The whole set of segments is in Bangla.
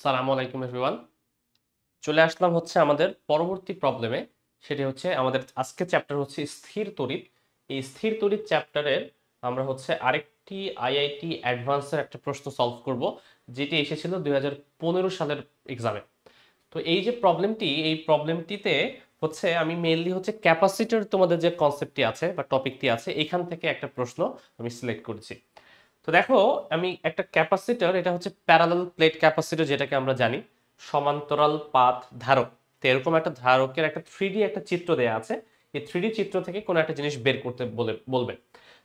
সালামু আলাইকুম এভরিওয়ান। চলে আসলাম হচ্ছে আমাদের পরবর্তী প্রবলেমে। সেটি হচ্ছে আমাদের আজকের চ্যাপ্টার হচ্ছে স্থির তড়িৎ। এই স্থির তড়িৎ চ্যাপ্টারের আমরা হচ্ছে আরেকটি আইআইটি অ্যাডভান্সের একটা প্রশ্ন সলভ করব, যেটি এসেছিল 2015 সালের এক্সামে। তো এই যে প্রবলেমটি, এই প্রবলেমটিতে হচ্ছে আমি মেইনলি হচ্ছে ক্যাপাসিটর, তোমাদের যে কনসেপ্টটি আছে বা টপিকটি আছে এখান থেকে একটা প্রশ্ন আমি সিলেক্ট করেছি। তো দেখো, আমি একটা ক্যাপাসিটর, এটা হচ্ছে প্যারালাল প্লেট ক্যাপাসিটর, যেটাকে আমরা জানি সমান্তরাল পাত ধারক। তো এরকম একটা ধারকের একটা থ্রিডি একটা চিত্র দেয়া আছে। এই থ্রিডি চিত্র থেকে কোনো একটা জিনিস বের করতে বলবে।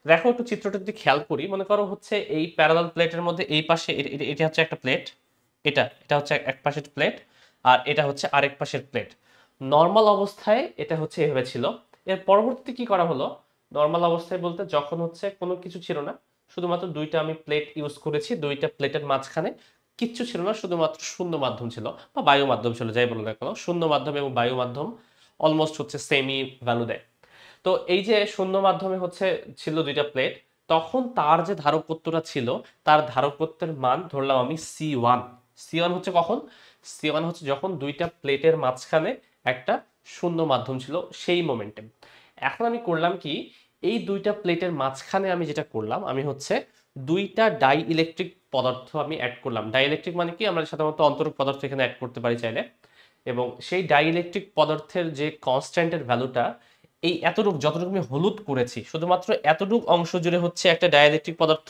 দেখো একটু চিত্রটা যদি খেয়াল করি, মনে করো হচ্ছে এই প্যারালাল প্লেটের মধ্যে এই পাশে এটা হচ্ছে একটা প্লেট, এটা এটা হচ্ছে এক পাশের প্লেট, আর এটা হচ্ছে আরেক পাশের প্লেট। নর্মাল অবস্থায় এটা হচ্ছে এভাবে ছিল। এর পরবর্তীতে কি করা হলো, নর্মাল অবস্থায় বলতে যখন হচ্ছে কোনো কিছু ছিল না, শুধুমাত্র দুইটা আমি প্লেট ইউজ করেছি, দুইটা প্লেটের মাঝখানে কিচ্ছু ছিল না, শুধুমাত্র শূন্য মাধ্যম ছিল বা বায়ু মাধ্যম ছিল, যাই বলো না কেন, শূন্য মাধ্যম এবং বায়ু মাধ্যম অলমোস্ট হচ্ছে সেমই ভ্যালু দেয়। তো এই যে শূন্য মাধ্যমে হচ্ছে ছিল দুইটা প্লেট, তখন তার যে ধারকত্বটা ছিল, তার ধারকত্বের মান ধরলাম আমি সি ওয়ান। সি ওয়ান হচ্ছে কখন, সি ওয়ান হচ্ছে যখন দুইটা প্লেটের মাঝখানে একটা শূন্য মাধ্যম ছিল সেই মোমেন্টে। এখন আমি করলাম কি, এই দুইটা প্লেটের মাঝখানে আমি যেটা করলাম, আমি হচ্ছে দুইটা ডাই ইলেকট্রিক পদার্থ আমি অ্যাড করলাম। ডাই ইলেকট্রিক মানে কি, আমরা সাধারণত অন্তরক পদার্থ এখানে অ্যাড করতে পারি চাইলে। এবং সেই ডাই ইলেকট্রিক পদার্থের যে কনস্ট্যান্টের ভ্যালুটা, এই এতটুক যতটুকু আমি হলুদ করেছি, শুধুমাত্র এতটুক অংশ জুড়ে হচ্ছে একটা ডাইইলেকট্রিক পদার্থ,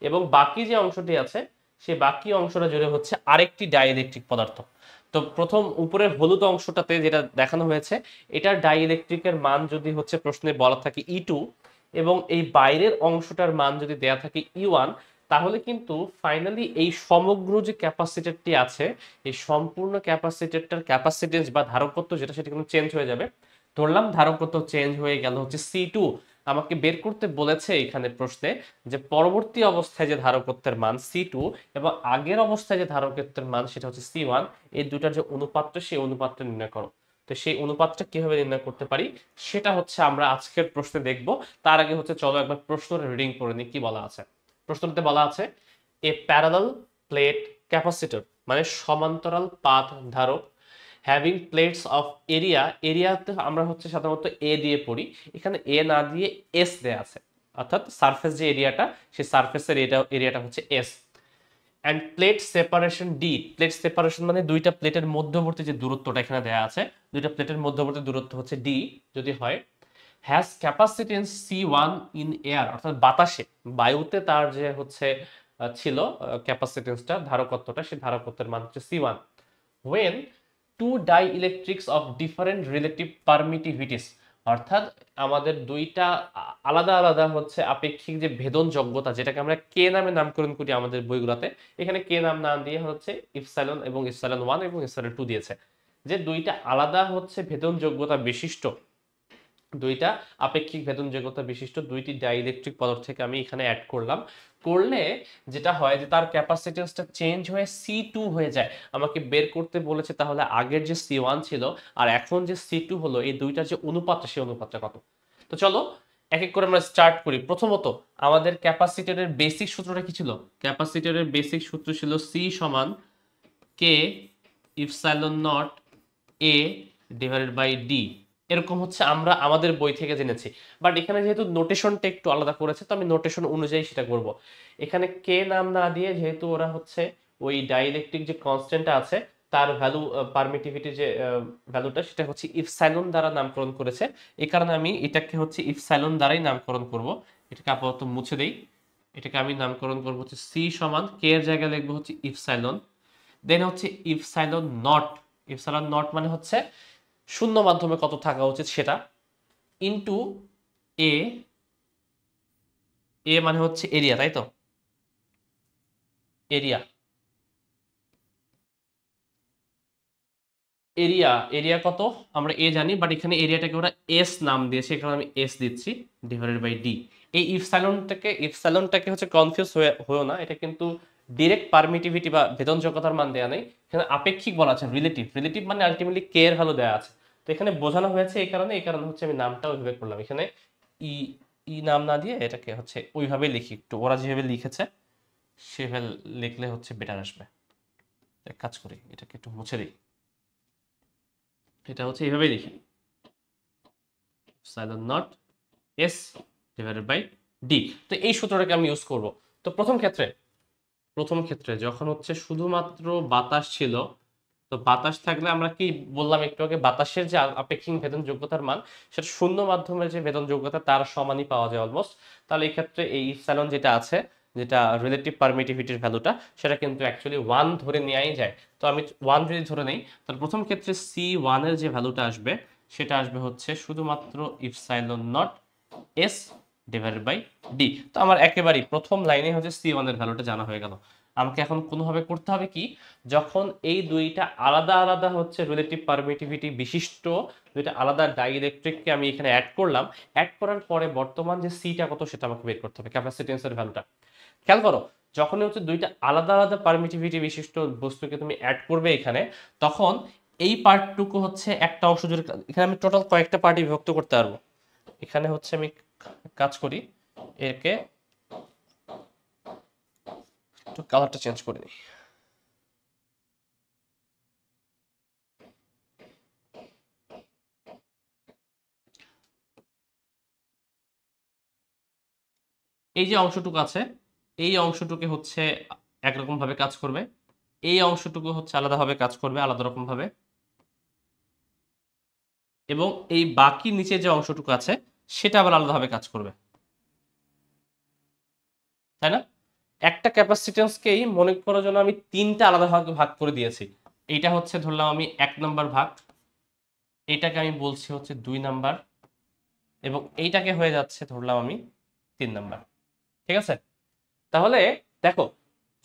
এবং বাকি যে অংশটি আছে সেই বাকি অংশটা জুড়ে হচ্ছে আরেকটি ডাইইলেকট্রিক পদার্থ। তো প্রথম উপরের হলুদ অংশটাতে যেটা দেখানো হয়েছে, এটার ডাইইলেকট্রিকের মান যদি হচ্ছে প্রশ্নে বলা থাকে ই টু, এবং এই বাইরের অংশটার মান যদি দেয়া থাকে ই ওয়ান, তাহলে কিন্তু ফাইনালি এই সমগ্র যে ক্যাপাসিটরটি আছে, এই সম্পূর্ণ ক্যাপাসিটরটার ক্যাপাসিটেন্স বা ধারকত্ব যেটা, সেটা কিন্তু চেঞ্জ হয়ে যাবে। ধরলাম ধারকত্ব চেঞ্জ হয়ে গেল হচ্ছে সি টু। আমাকে বের করতে বলেছে এখানে প্রশ্নে যে পরবর্তী অবস্থায় যে ধারকত্বের মান সি টু এবং আগের অবস্থায় যে ধারকত্বের মান সেটা হচ্ছে সি ওয়ান, এই দুটার যে অনুপাতটা সেই অনুপাতটা নির্ণয় করো। তো সেই অনুপাতটা কিভাবে নির্ণয় করতে পারি সেটা হচ্ছে আমরা আজকের প্রশ্নে দেখব। তার আগে হচ্ছে চলো একবার প্রশ্নের রিডিং করে নিই কি বলা আছে। প্রশ্নতে বলা আছে, এ প্যারালাল প্লেট ক্যাপাসিটর মানে সমান্তরাল পাত ধারক, হ্যাভিং প্লেটস অফ এরিয়া, এরিয়াতে আমরা হচ্ছে সাধারণত এ দিয়ে পড়ি, এখানে এ না দিয়ে এস দেয়া আছে, অর্থাৎ সারফেস যে এরিয়াটা, সেই সারফেসের এরিয়াটা হচ্ছে S. And plate separation D, plate separation মানে দুইটা প্লেটের মধ্যবর্তী যে দূরত্বটা এখানে দেয়া আছে, দুইটা প্লেটের মধ্যবর্তী দূরত্ব হচ্ছে ডি যদি হয়, has capacitance C one in air, অর্থাৎ বাতাসে, বায়ুতে তার যে হচ্ছে ছিল ক্যাপাসিটেন্সটা, ধারকত্বটা, সেই ধারকত্বের মান হচ্ছে C one. when two dielectrics of different relative permittivities, অর্থাৎ আমাদের দুইটা আলাদা আলাদা হচ্ছে আপেক্ষিক যে ভেদন যোগ্যতা, যেটাকে আমরা কে নামে নামকরণ করি আমাদের বইগুলোতে, এখানে কে নাম না দিয়ে হচ্ছে ইপসাইলন এবং ইপসাইলন ওয়ান এবং ইপসাইলন টু দিয়েছে। যে দুইটা আলাদা হচ্ছে ভেদন যোগ্যতা বিশিষ্ট, দুইটা আপেক্ষিক ভেদন যোগ্যতা বিশিষ্ট দুইটি ডাইইলেকট্রিক পদার্থকে আমি এখানে অ্যাড করলাম। করলে যেটা হয় যে তার ক্যাপাসিটেন্সটা চেঞ্জ হয়ে সি টু হয়ে যায়। আমাকে বের করতে বলেছে তাহলে আগের যে সি ওয়ান ছিল আর এখন যে সি টু হলো, এই দুইটার যে অনুপাতটা, সেই অনুপাতটা কত। তো চলো এক এক করে আমরা স্টার্ট করি। প্রথমত আমাদের ক্যাপাসিটরের বেসিক সূত্রটা কি ছিল, ক্যাপাসিটরের বেসিক সূত্র ছিল সি সমান K epsilon naught A divided by D. এরকম হচ্ছে আমরা আমাদের বই থেকে জেনেছি। বাট এখানে যেহেতু নোটেশনটা একটু আলাদা করেছে, তো আমি নোটেশন অনুযায়ী সেটা করব। এখানে কে নাম না দিয়ে, যেহেতু ওরা হচ্ছে ওই ডাইইলেকট্রিক যে কনস্ট্যান্টটা আছে তার ভ্যালু, পারমিটিভিটি যে ভ্যালুটা, সেটা হচ্ছে ইপসাইলন দ্বারা নামকরণ করেছে। এই কারণে আমি এটাকে হচ্ছে ইপসাইলন দ্বারাই নামকরণ করব। এটাকে আপাতত মুছে দেই। এটাকে আমি নামকরণ করব হচ্ছে সি সমান কে এর জায়গায় লিখবো হচ্ছে ইপসাইলন, দেন হচ্ছে ইপসাইলন নট। ইপসাইলন নট মানে হচ্ছে শূন্য মাধ্যমে কত থাকা উচিত সেটা, ইনটু এ, এ মানে হচ্ছে এরিয়া, তাই তো, এরিয়া, এরিয়া, এরিয়া কত আমরা এ জানি, বাট এখানে এরিয়াটাকে ওরা এস নাম দিয়েছে, এখানে আমি এস দিচ্ছি, ডিভাইডেড বাই ডি। এই ইপসাইলনটাকে হচ্ছে কনফিউজ হয়েও না, এটা কিন্তু ডিরেক্ট পারমিটিভিটি বা ভেদনযোগ্যতার মান দেওয়া নেই, এখানে আপেক্ষিক বলা আছে, রিলেটিভ, রিলেটিভ মানে আলটিমেটলি কে এর ভ্যালু দেওয়া আছে। তো এখানে বোঝানো হয়েছে এই কারণে হচ্ছে আমি নামটা ওইভাবে করলাম, এখানে ই, ই নাম না দিয়ে এটাকে হচ্ছে ওইভাবে লিখি, একটু ওরা যেভাবে লিখেছে সেভাবে লিখলে হচ্ছে বেটার আসবে। এক কাজ করি, এটাকে একটু মুছে দিই। এটা হচ্ছে এইভাবেই লিখি, epsilon naught S divided by D. তো এই সূত্রটাকে আমি ইউজ করব। তো প্রথম ক্ষেত্রে যখন হচ্ছে শুধুমাত্র বাতাস ছিল, তো বাতাস থাকলে আমরা কি বললাম একটু আগে, বাতাসের যে আপেক্ষিক ভেদন যোগ্যতার মান সেটা শূন্য মাধ্যমের যে ভেদন যোগ্যতা তার সমানই পাওয়া যায় অলমোস্ট। তাহলে এই ক্ষেত্রে এই ইপসাইলন যেটা আছে, যেটা রিলেটিভ পারমিটিভিটির ভ্যালুটা, সেটা কিন্তু অ্যাকচুয়ালি 1 ধরে নেওয়াই যায়। তো আমি 1 যদি ধরে নেই, তাহলে প্রথম ক্ষেত্রে C1 এর যে ভ্যালুটা আসবে সেটা আসবে হচ্ছে শুধুমাত্র epsilon nought S divided by D. তো আমার একেবারেই প্রথম লাইনে হচ্ছে C1 এর ভ্যালুটা জানা হয়ে গেল। আমাকে এখন কোনোভাবে করতে হবে কি, যখন এই দুইটা আলাদা আলাদা হচ্ছে রিলেটিভ পারমিটিভিটি বিশিষ্ট দুইটা আলাদা ডাইইলেকট্রিককে আমি এখানে অ্যাড করলাম, অ্যাড করার পরে বর্তমান যে সিটা কত সেটা আমাকে বের করতে হবে, ক্যাপাসিটেন্সের ভ্যালুটা। খেয়াল করো, যখনই হচ্ছে দুইটা আলাদা আলাদা পারমিটিভিটি বিশিষ্ট বস্তুকে তুমি অ্যাড করবে এখানে, তখন এই পার্টটুকু হচ্ছে একটা অংশ জুড়ে, এখানে আমি টোটাল কয়েকটা পার্টি বিভক্ত করতে পারবো। এখানে হচ্ছে আমি কাজ করি, একে একটু কালারটা চেঞ্জ করে নিই। এই যে অংশটুকু আছে, এই অংশটুকু হচ্ছে একরকম ভাবে কাজ করবে, এই অংশটুকু হচ্ছে আলাদাভাবে কাজ করবে আলাদা রকম ভাবে, এবং এই বাকি নিচে যে অংশটুকু আছে সেটা আবার আলাদাভাবে কাজ করবে, তাই না? একটা ক্যাপাসিটেন্সকেই মনে করার জন্য আমি তিনটা আলাদা ভাগে ভাগ করে দিয়েছি। এইটা হচ্ছে ধরলাম আমি 1 নাম্বার ভাগ, এইটাকে আমি বলছি হচ্ছে 2 নাম্বার, এবং এইটাকে হয়ে যাচ্ছে ধরলাম আমি 3 নাম্বার। ঠিক আছে? তাহলে দেখো,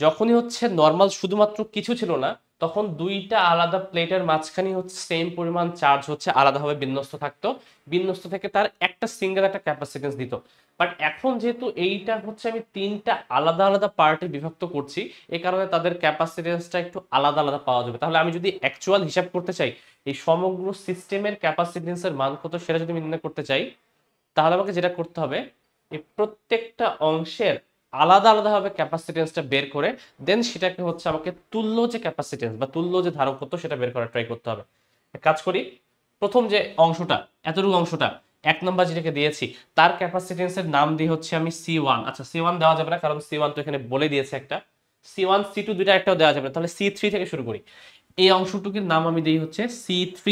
যখনই হচ্ছে নর্মাল শুধুমাত্র কিছু ছিল না, তখন দুইটা আলাদা প্লেটের মাঝখানে হচ্ছে সেম পরিমাণ চার্জ হচ্ছে আলাদাভাবে বিন্যস্ত থাকতো, বিন্যস্ত থেকে তার একটা সিঙ্গেল একটা ক্যাপাসিটেন্স দিত। বাট এখন যেহেতু এইটা হচ্ছে আমি তিনটা আলাদা আলাদা পার্টে বিভক্ত করছি, এই কারণে তাদের ক্যাপাসিটেন্সটা একটু আলাদা আলাদা পাওয়া যাবে। তাহলে আমি যদি অ্যাকচুয়াল হিসাব করতে চাই এই সমগ্র সিস্টেমের ক্যাপাসিটেন্সের মান কত সেটা যদি আমি নির্ণয় করতে চাই, তাহলে আমাকে যেটা করতে হবে, এই প্রত্যেকটা অংশের আলাদা আলাদাভাবে ক্যাপাসিটেন্সটা বের করে দেন সেটাকে হচ্ছে আমাকে তুল্য যে ক্যাপাসিটেন্স বা তুল্য যে ধারকত্ব সেটা বের করার ট্রাই করতে হবে। কাজ করি, প্রথম যে অংশটা, এতটুকু অংশটা 1 নাম্বার যেটাকে দিয়েছি তার ক্যাপাসিটেন্সের নাম দিয়ে হচ্ছে আমি C1, আচ্ছা C1 দেওয়া যাবে না কারণ C1 তো এখানে বলে দিয়েছে একটা, C1 C2 দুইটা একটাও দেওয়া যাবে না, তাহলে C3 থেকে শুরু করি। এই অংশটুকুর নাম আমি দিই হচ্ছে C3,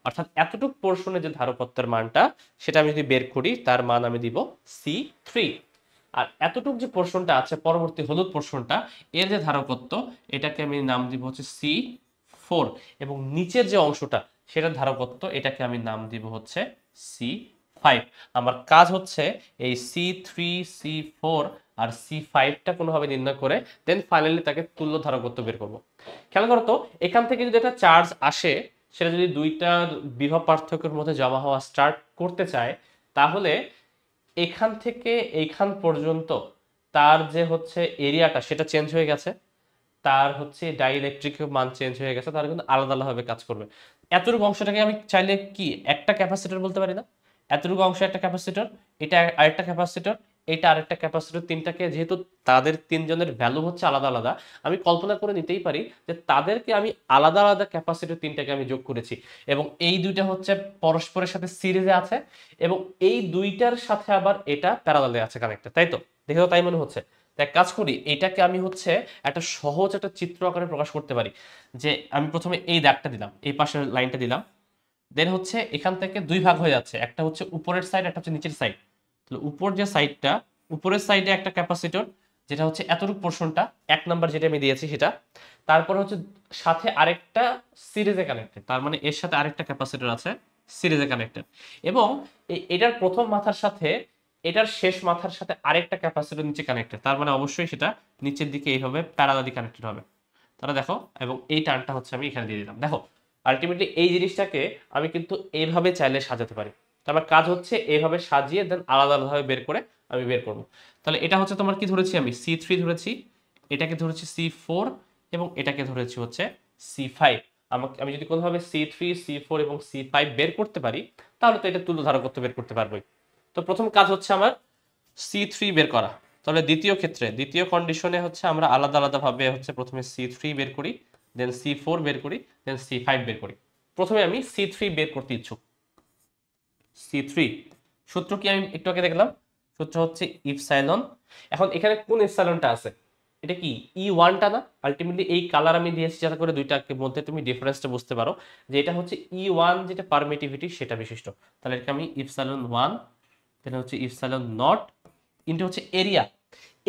অর্থাৎ এতটুকু পোর্শনে যে ধারকত্বের মানটা সেটা আমি যদি বের করি তার মান আমি দিব C3। আর এতটুকু যে পোর্শনটা আছে পরবর্তী হলুদ পোর্শনটা, এর যে ধারকত্ব এটাকে আমি নাম দিব হচ্ছে C4, এবং নিচের যে অংশটা সেটার ধারকত্ব এটাকে আমি নাম দিব হচ্ছে C5। আমার কাজ হচ্ছে এই C3 C4 আর C5টা কোনোভাবে নির্ণয় করে দেন ফাইনালি তাকে তুল্য ধারকত্ব বের করব। খেয়াল করো তো, এখান থেকে যদি একটা চার্জ আসে সেটা যদি দুইটার বিভব পার্থক্যের মধ্যে জমা হওয়া স্টার্ট করতে চায়, তাহলে এখান থেকে এইখান পর্যন্ত তার যে হচ্ছে এরিয়াটা সেটা চেঞ্জ হয়ে গেছে, তার হচ্ছে ডাইইলেকট্রিক মান চেঞ্জ হয়ে গেছে, তার কিন্তু আলাদা আলাদাভাবে কাজ করবে। এতটুকু অংশটাকে আমি চাইলে কি একটা ক্যাপাসিটর বলতে পারি না? এতটুকু অংশ একটা ক্যাপাসিটর, এটা আরেকটা ক্যাপাসিটর, এটা আরেকটা ক্যাপাসিটর, তিনটাকে যেহেতু তাদের তিনজনের ভ্যালু হচ্ছে আলাদা আলাদা, আমি কল্পনা করে নিতেই পারি যে তাদেরকে আমি আলাদা আলাদা ক্যাপাসিটর তিনটাকে আমি যোগ করেছি, এবং এই দুইটা হচ্ছে পরস্পরের সাথে সিরিজে আছে, এবং এই দুইটার সাথে আবার এটা প্যারালালে আছে কানেক্টেড, তাই তো? দেখে তো তাই মনে হচ্ছে। তাই কাজ করি, এটাকে আমি হচ্ছে একটা সহজ একটা চিত্র আকারে প্রকাশ করতে পারি, যে আমি প্রথমে এই দাগটা দিলাম, এই পাশের লাইনটা দিলাম, দেন হচ্ছে এখান থেকে দুই ভাগ হয়ে যাচ্ছে, একটা হচ্ছে উপরের সাইড, একটা হচ্ছে নিচের সাইড। তাহলে উপর যে সাইডটা, উপরের সাইডে একটা ক্যাপাসিটর যেটা হচ্ছে এতটুকু পোর্শনটা 1 নাম্বার যেটা আমি দিয়েছি সেটা, তারপর হচ্ছে সাথে আরেকটা সিরিজে কানেক্টেড, তার মানে এর সাথে আরেকটা ক্যাপাসিটর আছে সিরিজে কানেক্টেড, এবং এটার প্রথম মাথার সাথে এটার শেষ মাথার সাথে আরেকটা ক্যাপাসিটর নিচে কানেক্টেড, তার মানে অবশ্যই সেটা নিচের দিকে এইভাবে প্যারালালি কানেক্টেড হবে। তাহলে দেখো, এবং এই টার্নটা হচ্ছে আমি এখানে দিয়ে দিলাম। দেখো আলটিমেটলি এই জিনিসটাকে আমি কিন্তু এইভাবে চাইলে সাজাতে পারি। তো আমার কাজ হচ্ছে এইভাবে সাজিয়ে দেন আলাদা আলাদাভাবে বের করে আমি বের করব। তাহলে এটা হচ্ছে তোমার কি ধরেছি আমি C3 ধরেছি, এটাকে ধরেছি C4, এবং এটাকে ধরেছি হচ্ছে C5। আমি যদি কোনোভাবে C3 C4 এবং C5 বের করতে পারি তাহলে তো এটা তুল্য ধারকত্ব বের করতে পারবোই। তো প্রথম কাজ হচ্ছে আমার C3 বের করা। তাহলে দ্বিতীয় ক্ষেত্রে দ্বিতীয় কন্ডিশনে হচ্ছে আমরা আলাদা আলাদা ভাবে হচ্ছে প্রথমে C3 বের করি, দেন C4 বের করি, দেন C5 বের করি। প্রথমে আমি C3 বের করতে ইচ্ছুক। C3 সূত্র কি আমি একটু আগে দেখলাম, সূত্র হচ্ছে ইপসাইলন। এখন এখানে কোন ইপসাইলনটা আছে, এটা কি E1টা না? আলটিমেটলি এই কালার আমি দিয়েছি যাতে করে দুইটার মধ্যে তুমি ডিফারেন্সটা বুঝতে পারো যে এটা হচ্ছে E1 যেটা পারমিটিভিটি সেটা বিশিষ্ট। তাহলে এটাকে আমি ইপসাইলন 1, এটা হচ্ছে ইপসাইলন নট ইনটু হচ্ছে এরিয়া।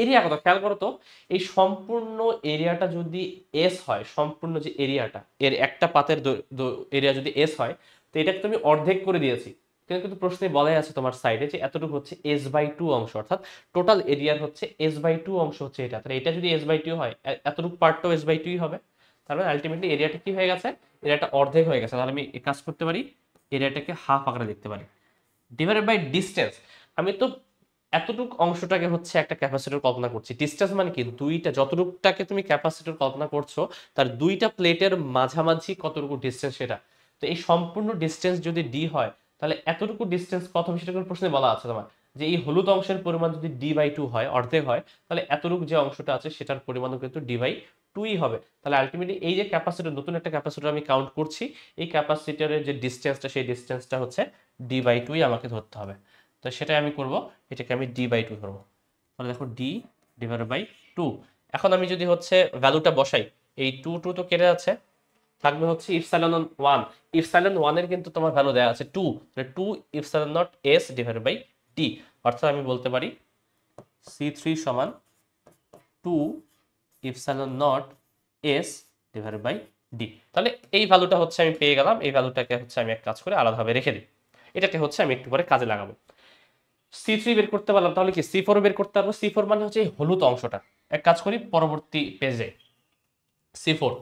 এরিয়া কত খেয়াল করো তো, এই সম্পূর্ণ এরিয়াটা যদি এস হয়, সম্পূর্ণ যে এরিয়াটা এর একটা পাতের এরিয়া যদি এস হয়, তো এটাকে তুমি অর্ধেক করে দিয়েছি। কিন্তু প্রশ্নে বলাই আছে তোমার সাইডে যে এতটুকু হচ্ছে S/2 অংশ, অর্থাৎ টোটাল এরিয়ার হচ্ছে S/2 অংশ হচ্ছে এটা। তাহলে এটা যদি S/2 হয়, এতটুকু পার্টটাও S/2 হবে। তার মানে আলটিমেটলি এরিয়াটা কি হয়ে গেছে, এরিয়াটা অর্ধেক হয়ে গেছে। তাহলে আমি এই কাজ করতে পারি, এরিয়াটাকে হাফ আকারে লিখতে পারি, ডিভাইডেড বাই ডিসটেন্স। আমি তো এতটুকু অংশটাকে হচ্ছে একটা ক্যাপাসিটর কল্পনা করছি। ডিসটেন্স মানে কি, দুইটা যতটুকুটাকে তুমি ক্যাপাসিটর কল্পনা করছো তার দুইটা প্লেটের মাঝামাঝি কতটুকু ডিসটেন্স সেটা। তো এই সম্পূর্ণ ডিসটেন্স যদি ডি হয়, তাহলে এতটুকু ডিসটেন্স কত হবে সেটা কোনো প্রশ্নে বলা আছে তোমার, যে এই হলুদ অংশের পরিমাণ যদি D/2 হয়, অর্ধেক হয়, তাহলে এতটুকু যে অংশটা আছে সেটার পরিমাণও কিন্তু D/2ই হবে। তাহলে আলটিমেটলি এই যে ক্যাপাসিটর, নতুন একটা ক্যাপাসিটর আমি কাউন্ট করছি, এই ক্যাপাসিটরের যে ডিসটেন্সটা সেই ডিসটেন্সটা হচ্ছে D/2ই আমাকে ধরতে হবে। তো সেটাই আমি করব, এটাকে আমি D/2 ধরবো। তাহলে দেখো D/2। এখন আমি যদি হচ্ছে ভ্যালুটা বসাই, এই 2 তো কেটে যাচ্ছে, থাকবে হচ্ছে ইপসাইলন 1। ইপসাইলন 1 এর কিন্তু তোমার ভ্যালু দেওয়া আছে 2, তাহলে 2 ইপসাইলন নট S/D। অর্থাৎ আমি বলতে পারি C3 সমান 2 ইপসাইলন নট S/D। তাহলে এই ভ্যালুটা হচ্ছে আমি পেয়ে গেলাম। এই ভ্যালুটাকে হচ্ছে আমি এক কাজ করে আলাদাভাবে রেখে দিই, এটাকে হচ্ছে আমি একটু পরে কাজে লাগাবো। C3 বের করতে পারলাম, তাহলে কি C4 বের করতে পারবো। C4 মানে হচ্ছে এই হলুদ অংশটা। এক কাজ করি, পরবর্তী পেজে C4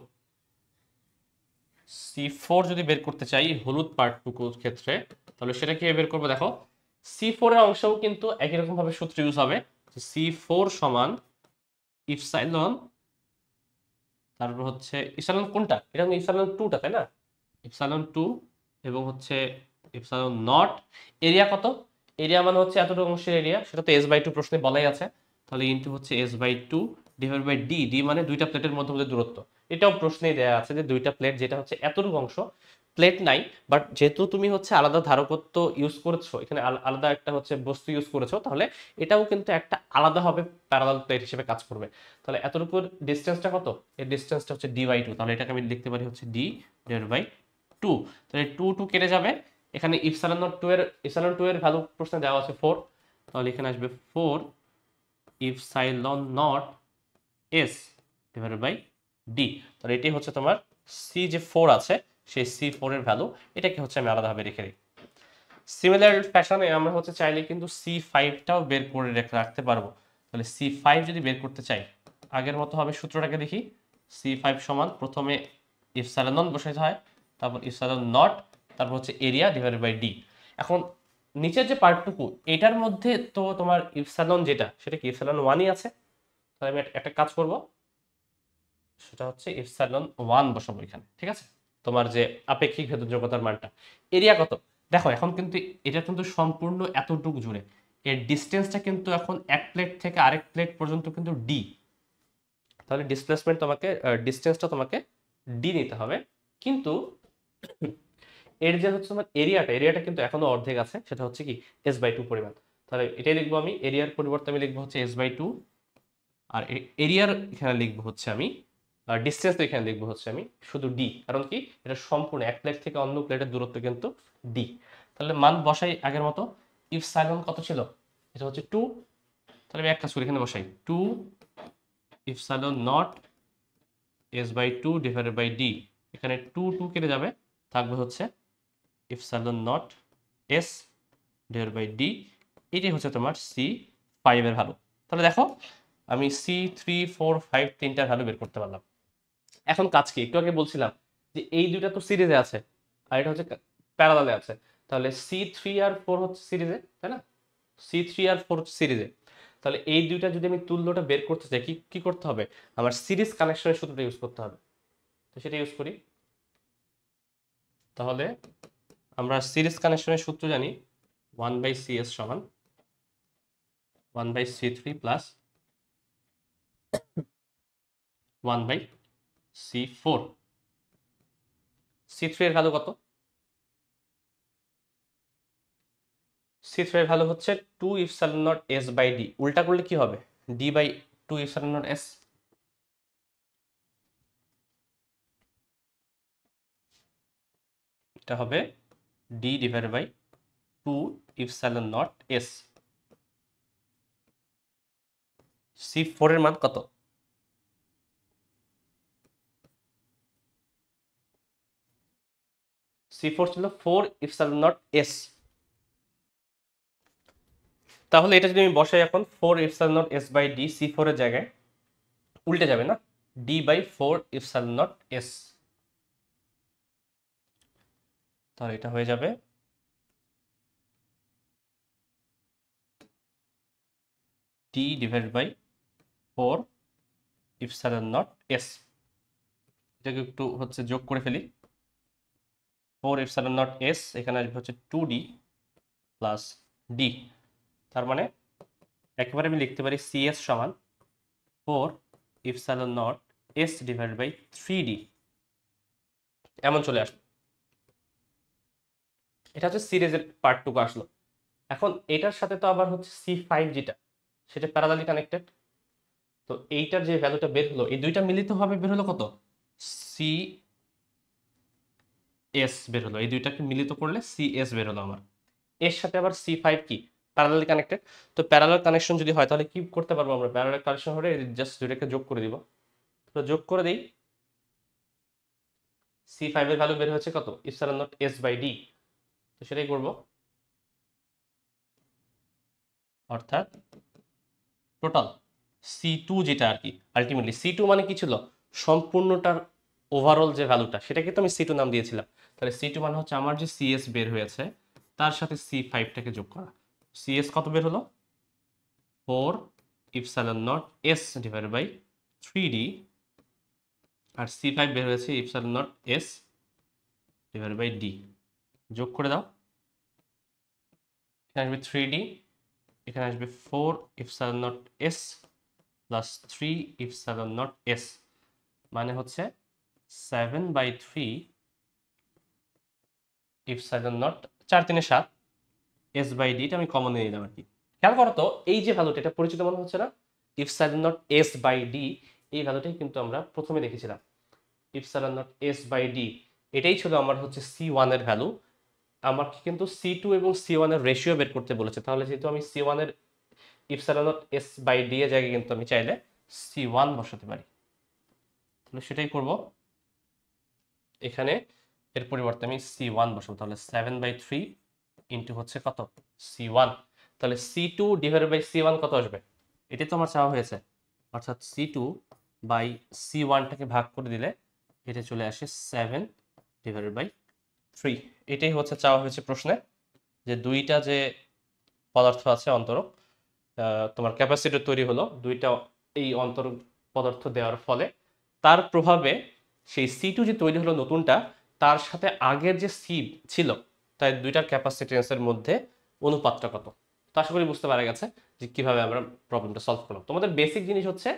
C4 যদি বের করতে চাই হলুদ পার্টটুকুর ক্ষেত্রে, তাহলে সেটা কিভাবে বের করবো দেখো। C4 এর অংশও কিন্তু একই রকম ভাবে সূত্র ইউজ হবে। C4 সমান ইপসাইলন, তারপর হচ্ছে ইপসাইলন কোনটা, এটা কিন্তু ইপসাইলন 2টা, তাই না? ইপসাইলন 2 এবং হচ্ছে ইপসাইলন নট। এরিয়া কত, এরিয়া মানে হচ্ছে এতটুকু অংশের এরিয়া, সেটা তো S/2 প্রশ্নে বলাই আছে। তাহলে ইনটু হচ্ছে S/2 divide by D. D মানে দুইটা প্লেটের মধ্যে দূরত্ব। এটাও প্রশ্নেই দেওয়া আছে যে দুইটা প্লেট, যেটা হচ্ছে এতটুকু অংশ, প্লেট নাই, বাট যেহেতু তুমি হচ্ছে আলাদা ধারকত্ব ইউজ করেছো, এখানে আলাদা একটা হচ্ছে বস্তু ইউজ করেছো, তাহলে এটাও কিন্তু একটা আলাদাভাবে প্যারালাল প্লেট হিসেবে কাজ করবে। তাহলে এতটুকুর ডিসটেন্সটা কত, এর ডিসটেন্সটা হচ্ছে D/2। তাহলে এটাকে আমি লিখতে পারি হচ্ছে D/2। তাহলে 2 কেটে যাবে, এখানে ইপসাইলন 2 এর ভ্যালু প্রশ্নে দেওয়া আছে 4, তাহলে এখানে আসবে 4 ইপসাইলন নট S/D। তাহলে এটি হচ্ছে তোমার সি যে 4 আছে, সেই C4 এর ভ্যালু, এটাকে হচ্ছে আমি আলাদাভাবে রেখে দিই। সিমিলার ফ্যাশনে আমরা হচ্ছে চাইলে কিন্তু C5টাও বের করে রাখতে পারবো। তাহলে C5 যদি বের করতে চাই, আগের মতো হবে, সূত্রটাকে দেখি। C5 সমান প্রথমে ইপসাইলন নট বসাইতে হয়, তারপর ইপসাইলন নট, তারপর হচ্ছে এরিয়া ডিভাইডেড বাই ডি। এখন নিচের যে পার্টটুকু, এটার মধ্যে তো তোমার ইপসাইলন যেটা, সেটা কি ইপসাইলন 1ই আছে। তাহলে আমি একটা কাজ করব, সেটা হচ্ছে ইপসাইলন 1 বসাবো এখানে, ঠিক আছে? তোমার যে আপেক্ষিক ভেদযোগ্যতার মানটা। এরিয়া কত দেখো, এখন কিন্তু এটা কিন্তু সম্পূর্ণ এতটুকু জুড়ে, এর ডিসটেন্সটা কিন্তু এখন এক প্লেট থেকে আরেক প্লেট পর্যন্ত কিন্তু ডি। তাহলে ডিসপ্লেসমেন্ট তোমাকে, ডিসটেন্সটা তোমাকে ডি নিতে হবে। কিন্তু এর যে হচ্ছে তোমার এরিয়াটা কিন্তু এখনো অর্ধেক আছে, সেটা হচ্ছে কি S/2 পরিমাণ। তাহলে এটাই লিখবো আমি, এরিয়ার পরিবর্তে আমি লিখবো হচ্ছে S/2, আর এরিয়ার এখানে লিখবো হচ্ছে আমি, ডিসটেন্স এখানে লিখবো হচ্ছে আমি শুধু ডি। কারণ কি, এটা সম্পূর্ণ এক প্লেট থেকে অন্য প্লেটের দূরত্ব কিন্তু ডি। তাহলে মান বসাই আগের মতো। ইপসাইলন কত ছিল, এটা হচ্ছে 2। তাহলে আমি এক কাজ করি, এখানে বসাই 2 epsilon nought S/2 divided by D. এখানে 2 কেটে যাবে, থাকবে হচ্ছে epsilon nought S divided by D. এটাই হচ্ছে তোমার C5 এর ভ্যালু। তাহলে দেখো আমি C3 4 5 তিনটা ভ্যালু বের করতে পারলাম। এখন কাজ কি, একটু আগে বলছিলাম যে এই দুইটা তো সিরিজে আছে, আর এটা হচ্ছে প্যারালালে আছে। তাহলে C3 আর 4 হচ্ছে সিরিজে, তাই না? C3 আর 4 হচ্ছে সিরিজে। তাহলে এই দুইটা যদি আমি তুল্যটা বের করতে চাই, কি কি করতে হবে, আমার সিরিজ কানেকশনের সূত্রটা ইউজ করতে হবে। তো সেটা ইউজ করি। তাহলে আমরা সিরিজ কানেকশনের সূত্র জানি, 1/CS সমান 1/C3 plus 1/C4। C4, C3 এর ভ্যালু কত? C3 এর ভ্যালু হচ্ছে 2 epsilon nought s by d। উল্টা করলে কি হবে? d by 2 epsilon nought s। এটা হবে d divided by 2 epsilon nought s। C4 এর মান কত? C4 ছিল 4 ইপসিলন নট s। তাহলে এটা যদি আমি বসাই এখন 4 epsilon nought s by d, C4 এর জায়গায় উল্টে যাবে না, d by 4 epsilon nought s। তাহলে এটা হয়ে যাবে d divided by 4 epsilon nought s। এটাকে একটু হচ্ছে যোগ করে ফেলি। 4 ইপসিলন নট s এখানে আসবে হচ্ছে 2d প্লাস d। তার মানে একেবারে আমি লিখতে পারি cs সমান 4 epsilon nought s divided by 3d, এমন চলে আসলো। এটা হচ্ছে সিরিজের পার্টটুকু আসলো। এখন এটার সাথে তো আবার হচ্ছে C5 যেটা, সেটা প্যারালালি কানেক্টেড। তো এইটার যে ভ্যালুটা বের হলো, এই দুইটা মিলিতভাবে বের হলো কত? CS বের হলো। এই দুইটাকে মিলিত করলে CS বের হলো আমার। এর সাথে আবার C5 কি প্যারালালি কানেক্টেড। তো প্যারালাল কানেকশন যদি হয় তাহলে কি করতে পারবো আমরা? প্যারালাল কানেকশন হলে জাস্ট দুইটাকে যোগ করে দিব। তো যোগ করে দেই, C5 এর ভ্যালু বের হচ্ছে কত? Epsilon nought s by d। তো সেটাই করব। অর্থাৎ টোটাল C2 যেটা আর কি, আলটিমেটলি C2 মানে কি ছিল? সম্পূর্ণটার ওভারঅল যে ভ্যালুটা, সেটাকে তো আমি C2 নাম দিয়েছিলাম। তাহলে C2 মানে হচ্ছে আমার যে CS বের হয়েছে তার সাথে C5টাকে যোগ করা। CS কত বের হলো? 4 epsilon nought s divided by 3d। আর C5 বের হয়েছে epsilon nought s divided by d। যোগ করে দাও। এখানে আসবে 3d, এখানে আসবে 4 epsilon nought s plus 3 epsilon nought s, মানে হচ্ছে 7/3 epsilon nought, 4 3 7 s by d। এটা আমি কমন নিয়ে নিলাম আর কি। খেয়াল করো তো, এই যে ভ্যালুটা, এটা পরিচিত মনে হচ্ছে না? Epsilon nought s by d, এই ভ্যালুটাই কিন্তু আমরা প্রথমে দেখেছিলাম। Epsilon nought s by d, এটাই ছিল আমার হচ্ছে C1 এর ভ্যালু। আমাকে কিন্তু C2 এবং C1 এর রেশিও বের করতে বলেছে। তাহলে যেহেতু আমি C1 এর epsilon nought s by d এর জায়গায় কিন্তু আমি চাইলে C1 বসাতে পারি। তাহলে সেটাই করব। এখানে এর পরিবর্তে আমি C1 বসাবো। তাহলে 7/3 ইন্টু হচ্ছে কত? C1। তাহলে C2 ডিভাইডেড বাই C1 কত আসবে? এটাই তো আমার চাওয়া হয়েছে। অর্থাৎ C2 বাই C1টাকে ভাগ করে দিলে এটা চলে আসে 7 ডিভাইডেড বাই 3। এটাই হচ্ছে চাওয়া হয়েছে প্রশ্নে, যে দুইটা যে পদার্থ আছে অন্তরক, তোমার ক্যাপাসিটর তৈরি হলো দুইটা, এই অন্তরক পদার্থ দেওয়ার ফলে তার প্রভাবে সেই C2 যে তৈরি হলো নতুনটা, তার সাথে আগের যে C ছিল, তাই দুইটার ক্যাপাসিটেন্সের মধ্যে অনুপাতটা কত। তো আশা করি বুঝতে পারা গেছে যে কিভাবে আমরা প্রবলেমটা সলভ করলাম। তোমাদের বেসিক জিনিস হচ্ছে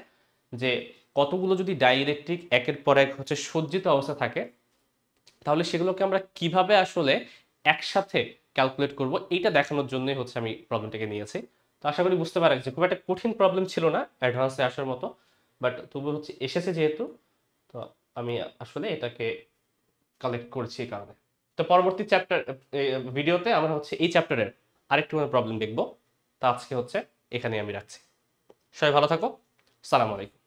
যে কতগুলো যদি ডাইইলেকট্রিক একের পর এক হচ্ছে সজ্জিত অবস্থা থাকে, তাহলে সেগুলোকে আমরা কিভাবে আসলে একসাথে ক্যালকুলেট করব, এইটা দেখানোর জন্যই হচ্ছে আমি প্রবলেমটাকে নিয়েছি। তো আশা করি বুঝতে পারা গেছে, খুব একটা কঠিন প্রবলেম ছিল না অ্যাডভান্সে আসার মতো, বাট তবু হচ্ছে এসেছে যেহেতু, তো আমি আসলে এটাকে কালেক্ট করেছি এই কারণে। তো পরবর্তী চ্যাপ্টার ভিডিওতে আমরা হচ্ছে এই চ্যাপ্টারের আরেকটু প্রবলেম দেখব। তা আজকে হচ্ছে এখানে আমি রাখছি। সবাই ভালো থাকো। সালাম আলাইকুম।